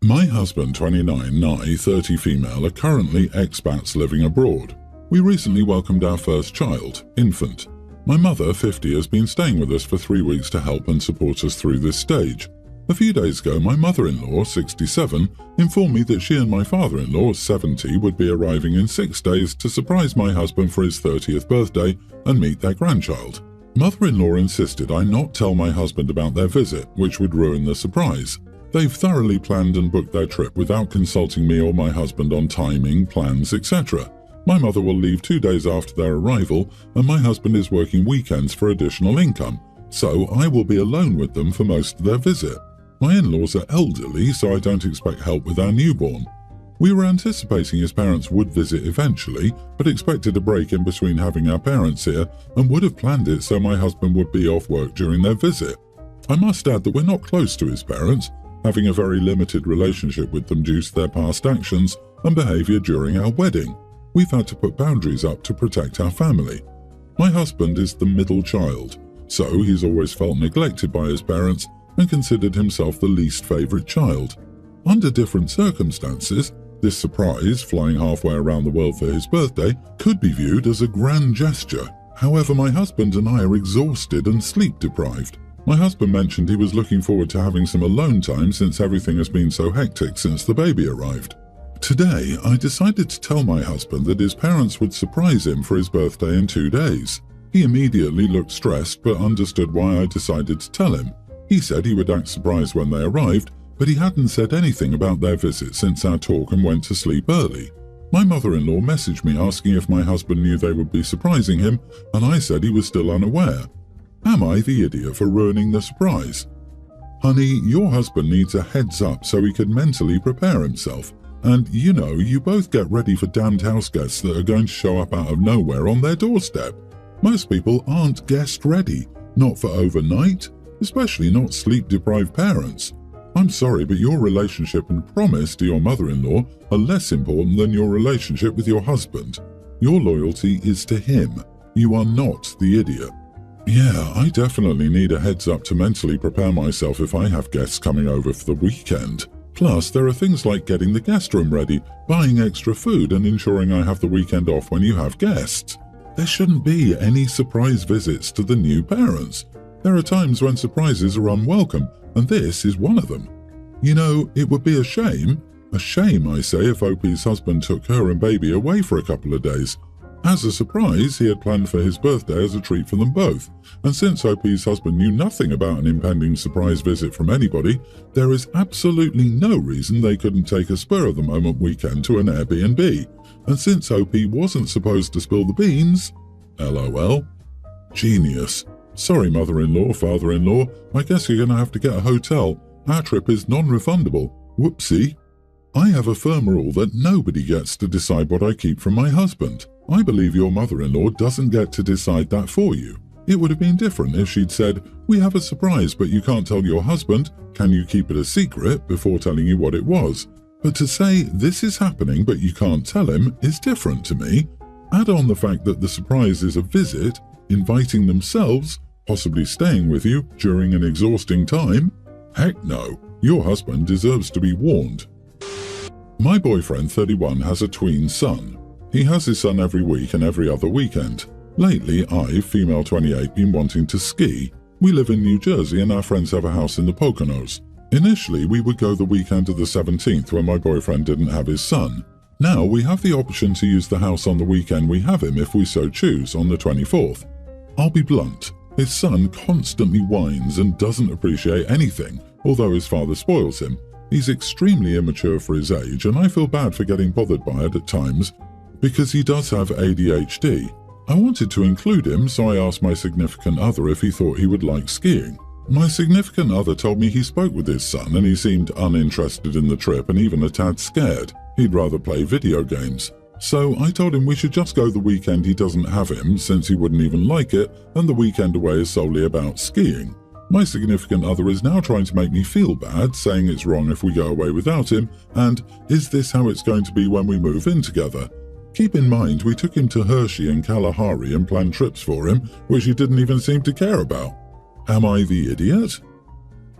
My husband, 29, Nye, 30 female, are currently expats living abroad. We recently welcomed our first child, infant. My mother, 50, has been staying with us for 3 weeks to help and support us through this stage. A few days ago, my mother-in-law, 67, informed me that she and my father-in-law, 70, would be arriving in 6 days to surprise my husband for his 30th birthday and meet their grandchild. Mother-in-law insisted I not tell my husband about their visit, which would ruin the surprise. They've thoroughly planned and booked their trip without consulting me or my husband on timing, plans, etc. My mother will leave 2 days after their arrival, and my husband is working weekends for additional income, so I will be alone with them for most of their visit. My in-laws are elderly, so I don't expect help with our newborn. We were anticipating his parents would visit eventually, but expected a break in between having our parents here and would have planned it so my husband would be off work during their visit. I must add that we're not close to his parents, having a very limited relationship with them due to their past actions and behaviour during our wedding. We've had to put boundaries up to protect our family. My husband is the middle child, so he's always felt neglected by his parents and considered himself the least favourite child. Under different circumstances, this surprise, flying halfway around the world for his birthday, could be viewed as a grand gesture. However, my husband and I are exhausted and sleep-deprived. My husband mentioned he was looking forward to having some alone time since everything has been so hectic since the baby arrived. Today, I decided to tell my husband that his parents would surprise him for his birthday in 2 days. He immediately looked stressed but understood why I decided to tell him. He said he would act surprised when they arrived, but he hadn't said anything about their visit since our talk and went to sleep early. My mother-in-law messaged me asking if my husband knew they would be surprising him, and I said he was still unaware. Am I the idiot for ruining the surprise? Honey, your husband needs a heads up so he can mentally prepare himself. And you both get ready for damned house guests that are going to show up out of nowhere on their doorstep. Most people aren't guest ready, not for overnight, especially not sleep-deprived parents. I'm sorry, but your relationship and promise to your mother-in-law are less important than your relationship with your husband. Your loyalty is to him. You are not the idiot. Yeah, I definitely need a heads up to mentally prepare myself if I have guests coming over for the weekend. Plus, there are things like getting the guest room ready, buying extra food, and ensuring I have the weekend off when you have guests. There shouldn't be any surprise visits to the new parents. There are times when surprises are unwelcome, and this is one of them. It would be a shame I say, if OP's husband took her and baby away for a couple of days. As a surprise, he had planned for his birthday as a treat for them both, and since OP's husband knew nothing about an impending surprise visit from anybody, there is absolutely no reason they couldn't take a spur-of-the-moment weekend to an Airbnb. And since OP wasn't supposed to spill the beans, LOL. Genius. Sorry, mother-in-law, father-in-law, I guess you're gonna have to get a hotel. Our trip is non-refundable. Whoopsie. I have a firm rule that nobody gets to decide what I keep from my husband. I believe your mother-in-law doesn't get to decide that for you. It would have been different if she'd said, "We have a surprise, but you can't tell your husband. Can you keep it a secret?" before telling you what it was. But to say, "This is happening, but you can't tell him," is different to me. Add on the fact that the surprise is a visit, inviting themselves, possibly staying with you during an exhausting time. Heck no, your husband deserves to be warned. My boyfriend, 31, has a tween son. He has his son every week and every other weekend. Lately, I've, female 28, been wanting to ski. We live in New Jersey and our friends have a house in the Poconos. Initially, we would go the weekend of the 17th when my boyfriend didn't have his son. Now we have the option to use the house on the weekend we have him if we so choose, on the 24th. I'll be blunt. His son constantly whines and doesn't appreciate anything, although his father spoils him. He's extremely immature for his age, and I feel bad for getting bothered by it at times, because he does have ADHD. I wanted to include him, so I asked my significant other if he thought he would like skiing. My significant other told me he spoke with his son and he seemed uninterested in the trip and even a tad scared. He'd rather play video games. So I told him we should just go the weekend he doesn't have him, since he wouldn't even like it, and the weekend away is solely about skiing. My significant other is now trying to make me feel bad, saying it's wrong if we go away without him, and is this how it's going to be when we move in together? Keep in mind, we took him to Hershey and Kalahari and planned trips for him, which he didn't even seem to care about. Am I the idiot?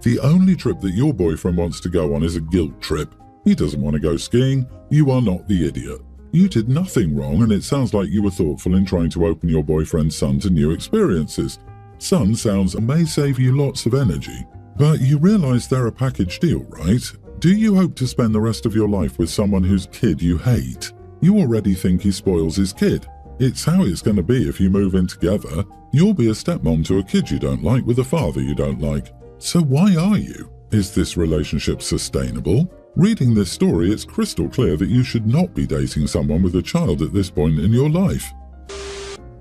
The only trip that your boyfriend wants to go on is a guilt trip. He doesn't want to go skiing. You are not the idiot. You did nothing wrong, and it sounds like you were thoughtful in trying to open your boyfriend's son to new experiences. Son sounds may save you lots of energy. But you realize they're a package deal, right? Do you hope to spend the rest of your life with someone whose kid you hate? You already think he spoils his kid. It's how it's going to be if you move in together. You'll be a stepmom to a kid you don't like with a father you don't like. So why are you? Is this relationship sustainable? Reading this story, it's crystal clear that you should not be dating someone with a child at this point in your life.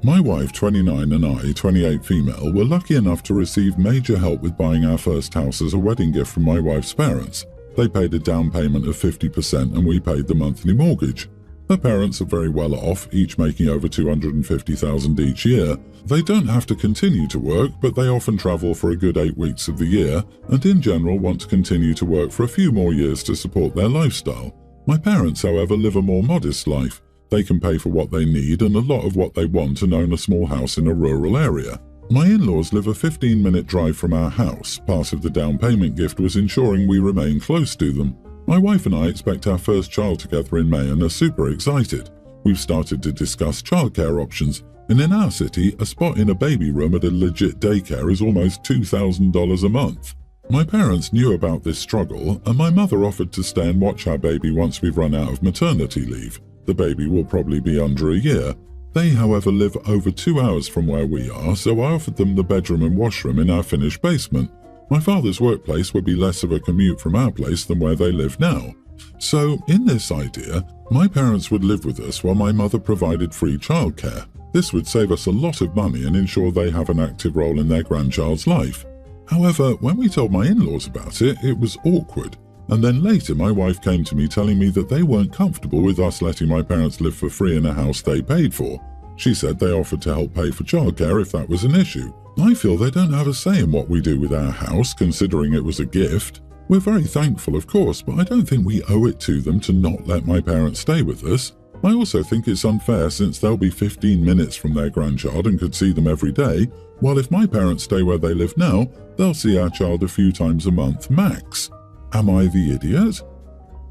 My wife, 29, and I, 28 female, were lucky enough to receive major help with buying our first house as a wedding gift from my wife's parents. They paid a down payment of 50% and we paid the monthly mortgage. Her parents are very well off, each making over $250,000 each year. They don't have to continue to work, but they often travel for a good 8 weeks of the year, and in general want to continue to work for a few more years to support their lifestyle. My parents, however, live a more modest life. They can pay for what they need and a lot of what they want and own a small house in a rural area. My in-laws live a 15-minute drive from our house. Part of the down payment gift was ensuring we remain close to them. My wife and I expect our first child together in May and are super excited. We've started to discuss childcare options, and in our city, a spot in a baby room at a legit daycare is almost $2,000 a month. My parents knew about this struggle, and my mother offered to stay and watch our baby once we've run out of maternity leave. The baby will probably be under a year. They, however, live over 2 hours from where we are, so I offered them the bedroom and washroom in our finished basement. My father's workplace would be less of a commute from our place than where they live now. So, in this idea, my parents would live with us while my mother provided free childcare. This would save us a lot of money and ensure they have an active role in their grandchild's life. However, when we told my in-laws about it, it was awkward. And then later my wife came to me telling me that they weren't comfortable with us letting my parents live for free in a house they paid for. She said they offered to help pay for childcare if that was an issue. I feel they don't have a say in what we do with our house, considering it was a gift. We're very thankful, of course, but I don't think we owe it to them to not let my parents stay with us. I also think it's unfair since they'll be 15 minutes from their grandchild and could see them every day, while if my parents stay where they live now, they'll see our child a few times a month max. Am I the idiot?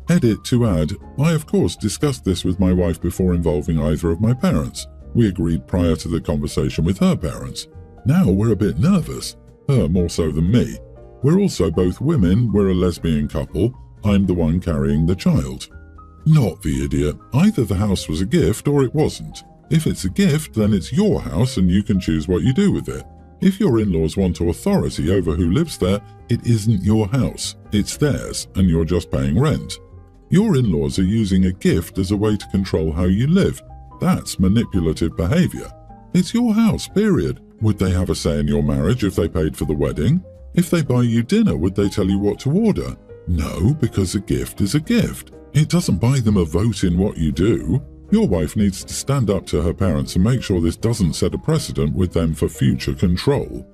Edit to add, I of course discussed this with my wife before involving either of my parents. We agreed prior to the conversation with her parents. Now we're a bit nervous, her more so than me. We're also both women, we're a lesbian couple, I'm the one carrying the child. Not the idiot. Either the house was a gift or it wasn't. If it's a gift, then it's your house and you can choose what you do with it. If your in-laws want authority over who lives there, it isn't your house, it's theirs, and you're just paying rent. Your in-laws are using a gift as a way to control how you live. That's manipulative behavior. It's your house, period. Would they have a say in your marriage if they paid for the wedding? If they buy you dinner, would they tell you what to order? No, because a gift is a gift. It doesn't buy them a vote in what you do. Your wife needs to stand up to her parents and make sure this doesn't set a precedent with them for future control.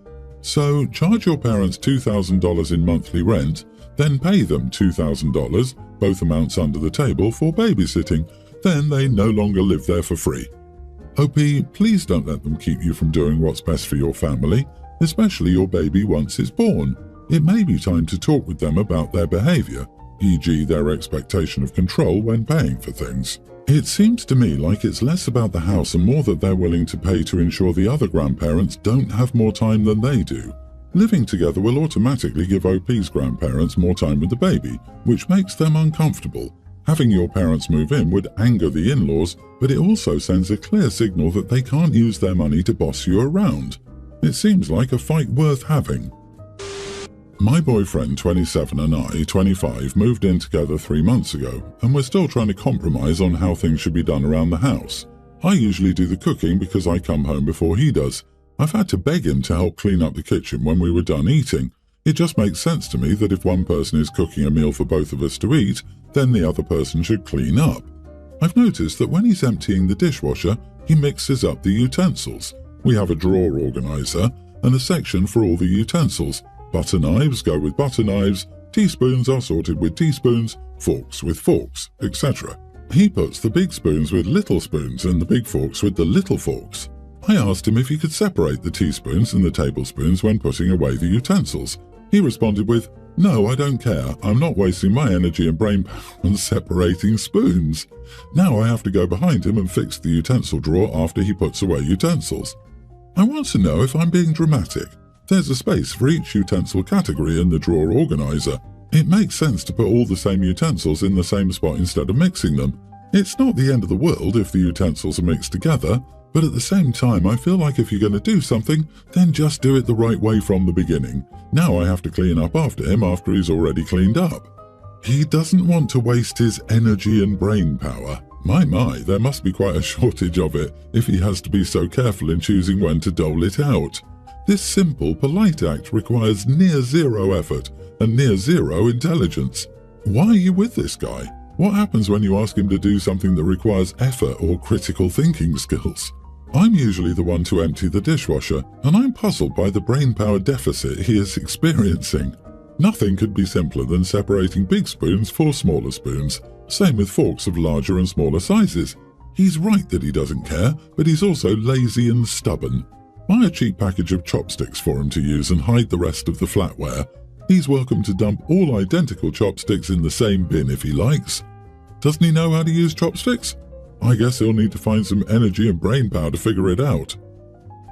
So, charge your parents $2,000 in monthly rent, then pay them $2,000, both amounts under the table, for babysitting. Then they no longer live there for free. OP, please don't let them keep you from doing what's best for your family, especially your baby once it's born. It may be time to talk with them about their behavior, e.g. their expectation of control when paying for things. It seems to me like it's less about the house and more that they're willing to pay to ensure the other grandparents don't have more time than they do. Living together will automatically give OP's grandparents more time with the baby, which makes them uncomfortable. Having your parents move in would anger the in-laws, but it also sends a clear signal that they can't use their money to boss you around. It seems like a fight worth having. My boyfriend, 27, and I, 25, moved in together 3 months ago, and we're still trying to compromise on how things should be done around the house. I usually do the cooking because I come home before he does. I've had to beg him to help clean up the kitchen when we were done eating. It just makes sense to me that if one person is cooking a meal for both of us to eat, then the other person should clean up. I've noticed that when he's emptying the dishwasher, he mixes up the utensils. We have a drawer organizer and a section for all the utensils. Butter knives go with butter knives, teaspoons are sorted with teaspoons, forks with forks, etc. He puts the big spoons with little spoons and the big forks with the little forks. I asked him if he could separate the teaspoons and the tablespoons when putting away the utensils. He responded with, "No, I don't care. I'm not wasting my energy and brain power on separating spoons." Now I have to go behind him and fix the utensil drawer after he puts away utensils. I want to know if I'm being dramatic. There's a space for each utensil category in the drawer organizer. It makes sense to put all the same utensils in the same spot instead of mixing them. It's not the end of the world if the utensils are mixed together, but at the same time I feel like if you're going to do something, then just do it the right way from the beginning. Now I have to clean up after him after he's already cleaned up. He doesn't want to waste his energy and brain power. My, there must be quite a shortage of it if he has to be so careful in choosing when to dole it out. This simple, polite act requires near zero effort and near zero intelligence. Why are you with this guy? What happens when you ask him to do something that requires effort or critical thinking skills? I'm usually the one to empty the dishwasher, and I'm puzzled by the brain power deficit he is experiencing. Nothing could be simpler than separating big spoons for smaller spoons. Same with forks of larger and smaller sizes. He's right that he doesn't care, but he's also lazy and stubborn. Buy a cheap package of chopsticks for him to use and hide the rest of the flatware. He's welcome to dump all identical chopsticks in the same bin if he likes. Doesn't he know how to use chopsticks? I guess he'll need to find some energy and brain power to figure it out.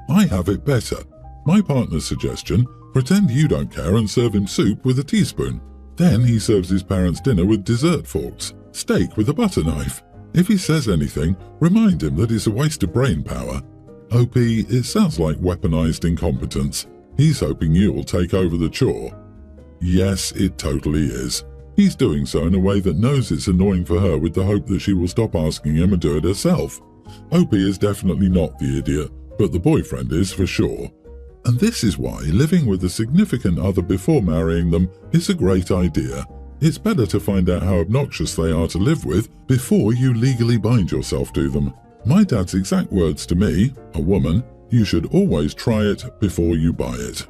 I have it better. My partner's suggestion: pretend you don't care and serve him soup with a teaspoon. Then he serves his parents dinner with dessert forks, steak with a butter knife. If he says anything, remind him that it's a waste of brain power. OP, it sounds like weaponized incompetence. He's hoping you'll take over the chore. Yes, it totally is. He's doing so in a way that knows it's annoying for her with the hope that she will stop asking him and do it herself. OP is definitely not the idiot, but the boyfriend is for sure. And this is why living with a significant other before marrying them is a great idea. It's better to find out how obnoxious they are to live with before you legally bind yourself to them. My dad's exact words to me, a woman: "You should always try it before you buy it."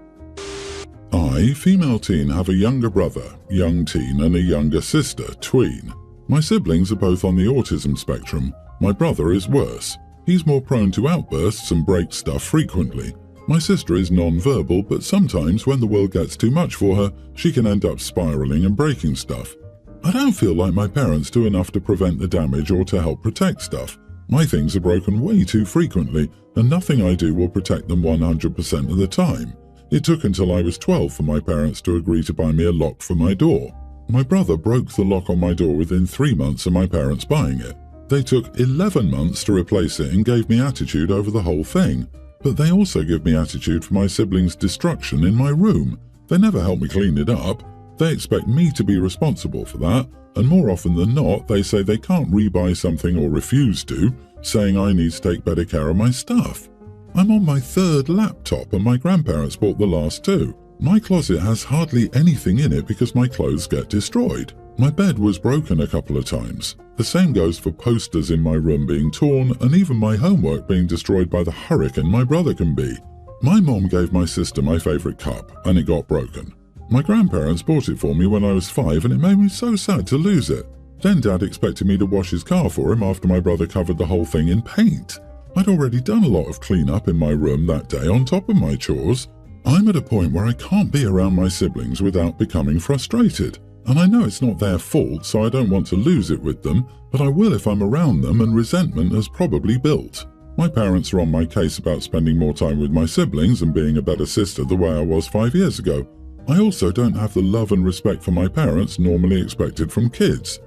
I, female teen, have a younger brother, young teen, and a younger sister, tween. My siblings are both on the autism spectrum. My brother is worse. He's more prone to outbursts and breaks stuff frequently. My sister is non-verbal, but sometimes when the world gets too much for her, she can end up spiraling and breaking stuff. I don't feel like my parents do enough to prevent the damage or to help protect stuff. My things are broken way too frequently, and nothing I do will protect them 100% of the time. It took until I was 12 for my parents to agree to buy me a lock for my door. My brother broke the lock on my door within 3 months of my parents buying it. They took 11 months to replace it and gave me attitude over the whole thing. But they also give me attitude for my siblings' destruction in my room. They never help me clean it up. They expect me to be responsible for that, and more often than not, they say they can't rebuy something or refuse to, saying I need to take better care of my stuff. I'm on my 3rd laptop and my grandparents bought the last 2. My closet has hardly anything in it because my clothes get destroyed. My bed was broken a couple of times. The same goes for posters in my room being torn and even my homework being destroyed by the hurricane my brother can be. My mom gave my sister my favourite cup and it got broken. My grandparents bought it for me when I was 5 and it made me so sad to lose it. Then Dad expected me to wash his car for him after my brother covered the whole thing in paint. I'd already done a lot of clean-up in my room that day on top of my chores. I'm at a point where I can't be around my siblings without becoming frustrated. And I know it's not their fault, so I don't want to lose it with them, but I will if I'm around them and resentment has probably built. My parents are on my case about spending more time with my siblings and being a better sister the way I was 5 years ago. I also don't have the love and respect for my parents normally expected from kids.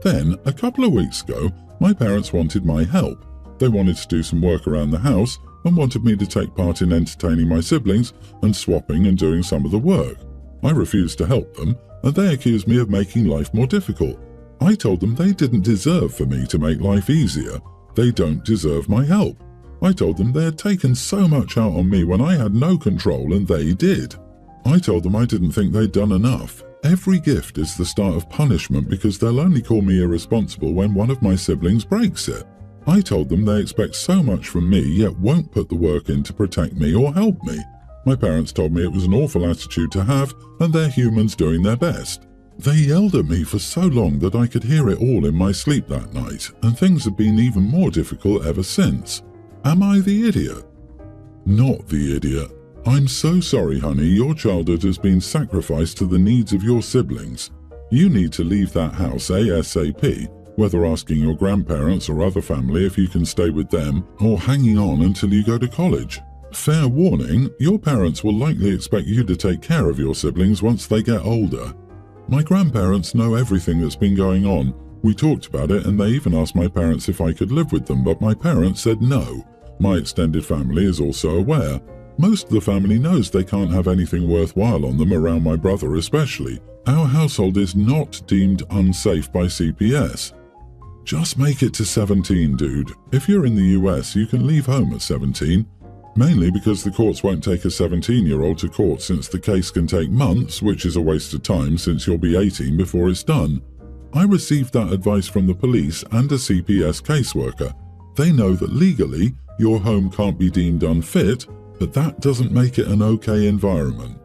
Then, a couple of weeks ago, my parents wanted my help. They wanted to do some work around the house and wanted me to take part in entertaining my siblings and swapping and doing some of the work. I refused to help them, and they accused me of making life more difficult. I told them they didn't deserve for me to make life easier. They don't deserve my help. I told them they had taken so much out on me when I had no control and they did. I told them I didn't think they'd done enough. Every gift is the start of punishment because they'll only call me irresponsible when one of my siblings breaks it. I told them they expect so much from me yet won't put the work in to protect me or help me. My parents told me it was an awful attitude to have and they're humans doing their best. They yelled at me for so long that I could hear it all in my sleep that night, and things have been even more difficult ever since. Am I the idiot? Not the idiot. I'm so sorry, honey, your childhood has been sacrificed to the needs of your siblings. You need to leave that house ASAP, whether asking your grandparents or other family if you can stay with them or hanging on until you go to college. Fair warning, your parents will likely expect you to take care of your siblings once they get older. My grandparents know everything that's been going on. We talked about it and they even asked my parents if I could live with them, but my parents said no. My extended family is also aware. Most of the family knows they can't have anything worthwhile on them around my brother especially. Our household is not deemed unsafe by CPS. Just make it to 17, dude. If you're in the US, you can leave home at 17. Mainly because the courts won't take a 17-year-old to court since the case can take months, which is a waste of time since you'll be 18 before it's done. I received that advice from the police and a CPS caseworker. They know that legally, your home can't be deemed unfit, but that doesn't make it an okay environment.